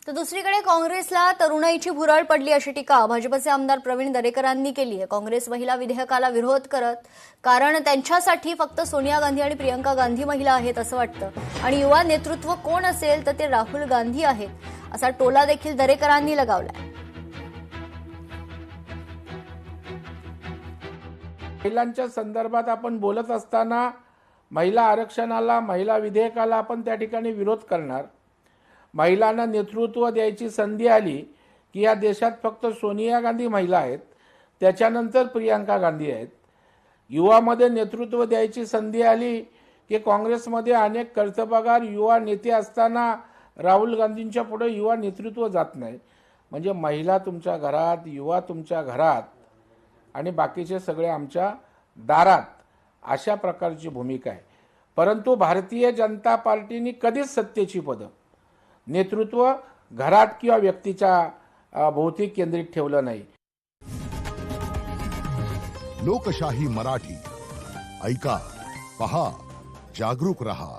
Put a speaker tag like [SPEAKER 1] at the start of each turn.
[SPEAKER 1] तर दुसरीकडे काँग्रेसला तरुणाईची भुरळ पडली अशी टीका भाजपचे आमदार प्रवीण दरेकरांनी केली आहे। काँग्रेस महिला विधेयकाला विरोध करत कारण त्यांच्यासाठी फक्त सोनिया गांधी आणि प्रियंका गांधी महिला आहेत असं वाटतं आणि युवा नेतृत्व कोण असेल तर ते राहुल गांधी आहेत असा टोला देखील दरेकरांनी लगावलाय।
[SPEAKER 2] महिलांच्या संदर्भात आपण बोलत असताना महिला आरक्षणाला, महिला विधेयकाला आपण त्या ठिकाणी विरोध करणार। महिलांना नेतृत्व द्यायची संधी आली की या देशात फक्त सोनिया गांधी महिला आहेत, त्याच्यानंतर प्रियंका गांधी आहेत। युवामध्ये नेतृत्व द्यायची संधी आली की काँग्रेसमध्ये अनेक कर्तबगार युवा नेते असताना राहुल गांधींच्या पुढे युवा नेतृत्व जात नाही। म्हणजे महिला तुमच्या घरात, युवा तुमच्या घरात आणि बाकीचे सगळे आमच्या दारात, अशा प्रकारची भूमिका आहे। परंतु भारतीय जनता पार्टीने कधीच सत्तेची पदं, नेतृत्व घरात किंवा व्यक्तीच्या भोवती केंद्रित ठेवलं नाही।
[SPEAKER 3] लोकशाही मराठी ऐका, पहा, जागरूक रहा।